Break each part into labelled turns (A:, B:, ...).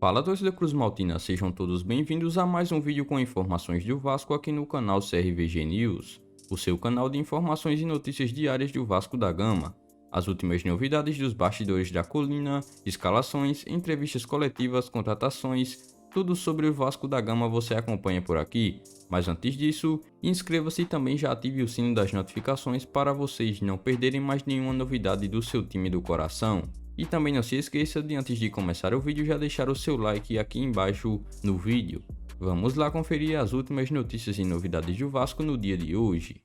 A: Fala, torcida Cruz Maltina, sejam todos bem-vindos a mais um vídeo com informações do Vasco aqui no canal CRVG News, o seu canal de informações e notícias diárias do Vasco da Gama. As últimas novidades dos bastidores da colina, escalações, entrevistas coletivas, contratações, tudo sobre o Vasco da Gama você acompanha por aqui. Mas antes disso, inscreva-se e também já ative o sino das notificações para vocês não perderem mais nenhuma novidade do seu time do coração. E também não se esqueça de, antes de começar o vídeo, já deixar o seu like aqui embaixo no vídeo. Vamos lá conferir as últimas notícias e novidades do Vasco no dia de hoje.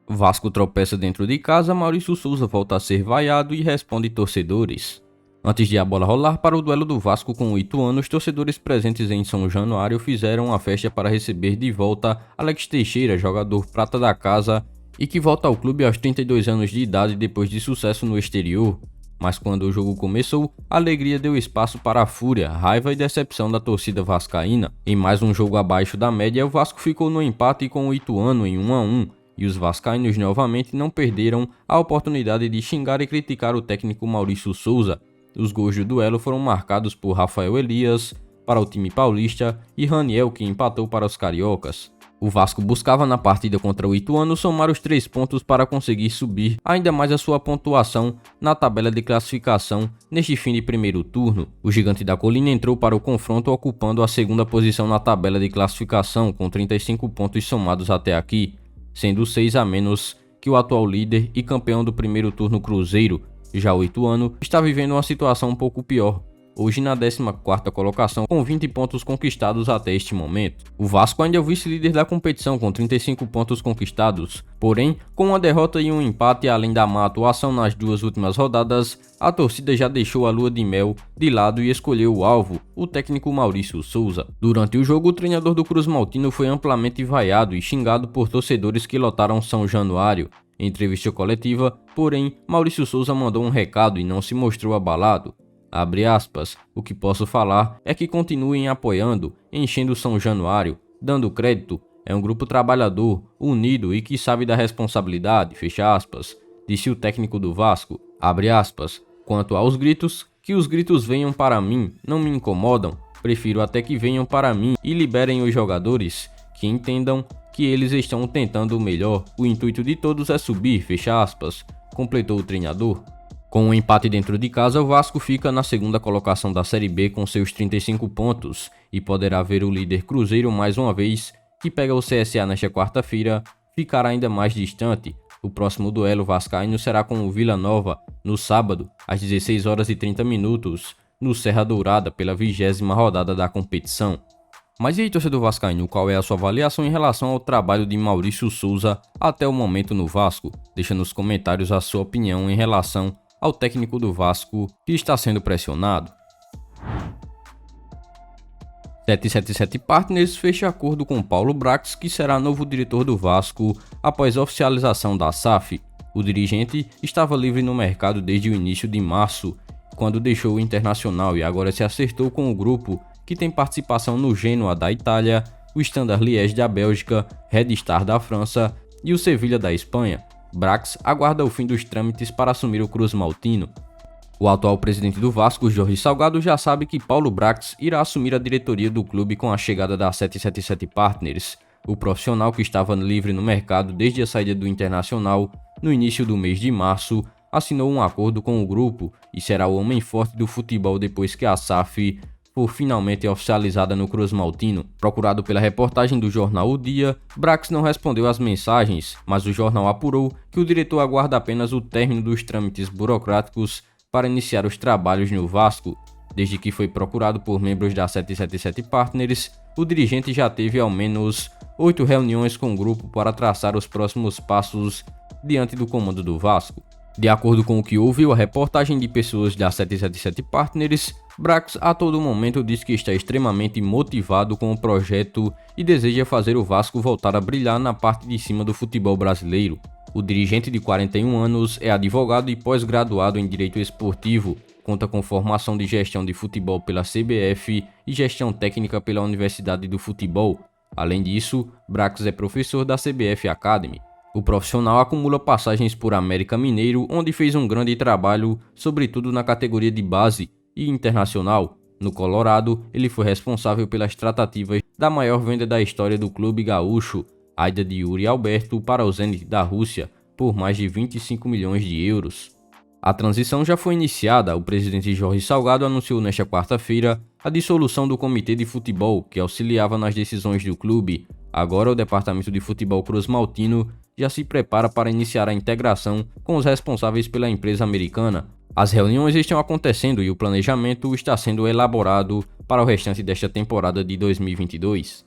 A: Vasco tropeça dentro de casa, Maurício Souza volta a ser vaiado e responde torcedores. Antes de a bola rolar para o duelo do Vasco com o Ituano, os torcedores presentes em São Januário fizeram uma festa para receber de volta Alex Teixeira, jogador prata da casa, e que volta ao clube aos 32 anos de idade depois de sucesso no exterior. Mas quando o jogo começou, a alegria deu espaço para a fúria, raiva e decepção da torcida vascaína. Em mais um jogo abaixo da média, o Vasco ficou no empate com o Ituano em 1-1, e os vascaínos novamente não perderam a oportunidade de xingar e criticar o técnico Maurício Souza. Os gols do duelo foram marcados por Rafael Elias para o time paulista e Raniel, que empatou para os cariocas. O Vasco buscava na partida contra o Ituano somar os 3 pontos para conseguir subir ainda mais a sua pontuação na tabela de classificação neste fim de primeiro turno. O Gigante da Colina entrou para o confronto ocupando a segunda posição na tabela de classificação com 35 pontos somados até aqui, sendo 6 a menos que o atual líder e campeão do primeiro turno Cruzeiro. Já o Ituano está vivendo uma situação um pouco pior, hoje na 14ª colocação com 20 pontos conquistados até este momento. O Vasco ainda é o vice-líder da competição com 35 pontos conquistados, porém, com uma derrota e um empate além da má atuação nas duas últimas rodadas, a torcida já deixou a lua de mel de lado e escolheu o alvo, o técnico Maurício Souza. Durante o jogo, o treinador do Cruz Maltino foi amplamente vaiado e xingado por torcedores que lotaram São Januário. Em entrevista coletiva, porém, Maurício Souza mandou um recado e não se mostrou abalado. Abre aspas, o que posso falar é que continuem apoiando, enchendo São Januário, dando crédito, é um grupo trabalhador, unido e que sabe da responsabilidade, fecha aspas, disse o técnico do Vasco, abre aspas, quanto aos gritos, que os gritos venham para mim, não me incomodam, prefiro até que venham para mim e liberem os jogadores, que entendam que eles estão tentando o melhor, o intuito de todos é subir, fecha aspas, completou o treinador. Com um empate dentro de casa, o Vasco fica na segunda colocação da Série B com seus 35 pontos e poderá ver o líder Cruzeiro mais uma vez, que pega o CSA nesta quarta-feira, ficar ainda mais distante. O próximo duelo vascaíno será com o Vila Nova, no sábado, às 16 horas e 30 minutos, no Serra Dourada, pela 20ª rodada da competição. Mas e aí, torcedor vascaíno, qual é a sua avaliação em relação ao trabalho de Maurício Souza até o momento no Vasco? Deixa nos comentários a sua opinião em relação ao técnico do Vasco que está sendo pressionado. 777 Partners fecha acordo com Paulo Brax, que será novo diretor do Vasco após a oficialização da SAF. O dirigente estava livre no mercado desde o início de março, quando deixou o Internacional e agora se acertou com o grupo que tem participação no Genoa da Itália, o Standard Liège da Bélgica, Red Star da França e o Sevilha da Espanha. Brax aguarda o fim dos trâmites para assumir o Cruz Maltino. O atual presidente do Vasco, Jorge Salgado, já sabe que Paulo Brax irá assumir a diretoria do clube com a chegada da 777 Partners. O profissional, que estava livre no mercado desde a saída do Internacional no início do mês de março, assinou um acordo com o grupo e será o homem forte do futebol depois que a SAF for finalmente oficializada no Cruz Maltino. Procurado pela reportagem do jornal O Dia, Brax não respondeu às mensagens, mas o jornal apurou que o diretor aguarda apenas o término dos trâmites burocráticos para iniciar os trabalhos no Vasco. Desde que foi procurado por membros da 777 Partners, o dirigente já teve ao menos 8 reuniões com o grupo para traçar os próximos passos diante do comando do Vasco. De acordo com o que ouviu a reportagem de pessoas da 777 Partners, Brax a todo momento diz que está extremamente motivado com o projeto e deseja fazer o Vasco voltar a brilhar na parte de cima do futebol brasileiro. O dirigente de 41 anos é advogado e pós-graduado em Direito Esportivo, conta com formação de gestão de futebol pela CBF e gestão técnica pela Universidade do Futebol. Além disso, Brax é professor da CBF Academy. O profissional acumula passagens por América Mineiro, onde fez um grande trabalho, sobretudo na categoria de base, e Internacional. No Colorado, ele foi responsável pelas tratativas da maior venda da história do clube gaúcho, a ida de Yuri Alberto para o Zenit da Rússia, por mais de 25 milhões de euros. A transição já foi iniciada. O presidente Jorge Salgado anunciou nesta quarta-feira a dissolução do Comitê de Futebol, que auxiliava nas decisões do clube. Agora, o Departamento de Futebol Cruz-Maltino já se prepara para iniciar a integração com os responsáveis pela empresa americana. As reuniões estão acontecendo e o planejamento está sendo elaborado para o restante desta temporada de 2022.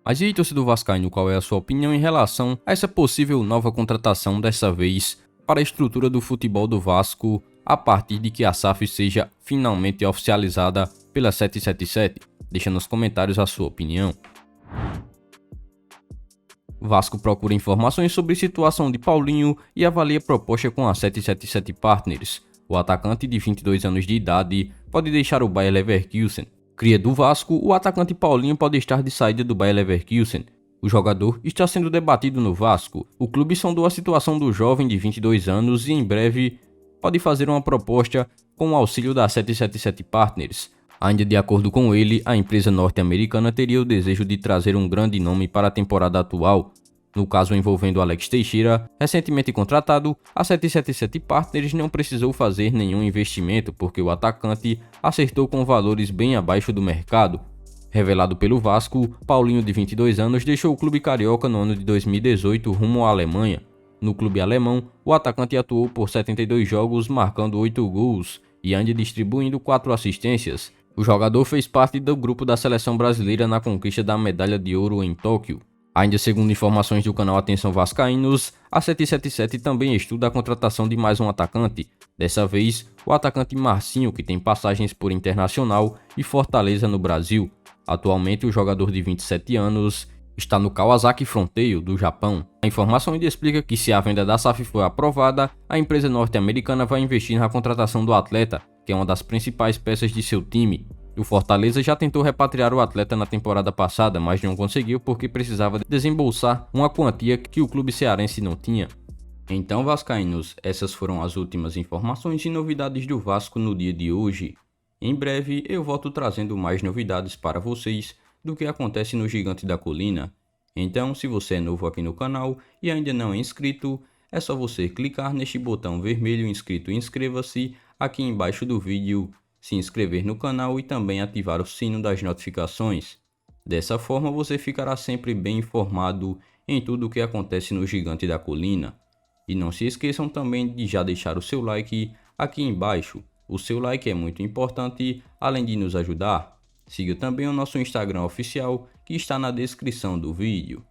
A: Mas e aí, torcedor vascaíno, qual é a sua opinião em relação a essa possível nova contratação, dessa vez para a estrutura do futebol do Vasco, a partir de que a SAF seja finalmente oficializada pela 777? Deixa nos comentários a sua opinião. Vasco procura informações sobre a situação de Paulinho e avalia proposta com a 777 Partners. O atacante de 22 anos de idade pode deixar o Bayer Leverkusen. Cria do Vasco, o atacante Paulinho pode estar de saída do Bayer Leverkusen. O jogador está sendo debatido no Vasco. O clube sondou a situação do jovem de 22 anos e em breve pode fazer uma proposta com o auxílio da 777 Partners. Ainda de acordo com ele, a empresa norte-americana teria o desejo de trazer um grande nome para a temporada atual. No caso envolvendo Alex Teixeira, recentemente contratado, a 777 Partners não precisou fazer nenhum investimento porque o atacante acertou com valores bem abaixo do mercado. Revelado pelo Vasco, Paulinho, de 22 anos, deixou o clube carioca no ano de 2018 rumo à Alemanha. No clube alemão, o atacante atuou por 72 jogos, marcando 8 gols e ainda distribuindo 4 assistências. O jogador fez parte do grupo da seleção brasileira na conquista da medalha de ouro em Tóquio. Ainda segundo informações do canal Atenção Vascaínos, a 777 também estuda a contratação de mais um atacante. Dessa vez, o atacante Marcinho, que tem passagens por Internacional e Fortaleza no Brasil. Atualmente, o jogador de 27 anos está no Kawasaki Frontale, do Japão. A informação ainda explica que se a venda da SAF for aprovada, a empresa norte-americana vai investir na contratação do atleta, que é uma das principais peças de seu time. O Fortaleza já tentou repatriar o atleta na temporada passada, mas não conseguiu porque precisava desembolsar uma quantia que o clube cearense não tinha. Então, vascaínos, essas foram as últimas informações e novidades do Vasco no dia de hoje. Em breve eu volto trazendo mais novidades para vocês do que acontece no Gigante da Colina. Então, se você é novo aqui no canal e ainda não é inscrito, é só você clicar neste botão vermelho inscrito e inscreva-se aqui embaixo do vídeo, se inscrever no canal e também ativar o sino das notificações. Dessa forma você ficará sempre bem informado em tudo o que acontece no Gigante da Colina. E não se esqueçam também de já deixar o seu like aqui embaixo. O seu like é muito importante, além de nos ajudar. Siga também o nosso Instagram oficial, que está na descrição do vídeo.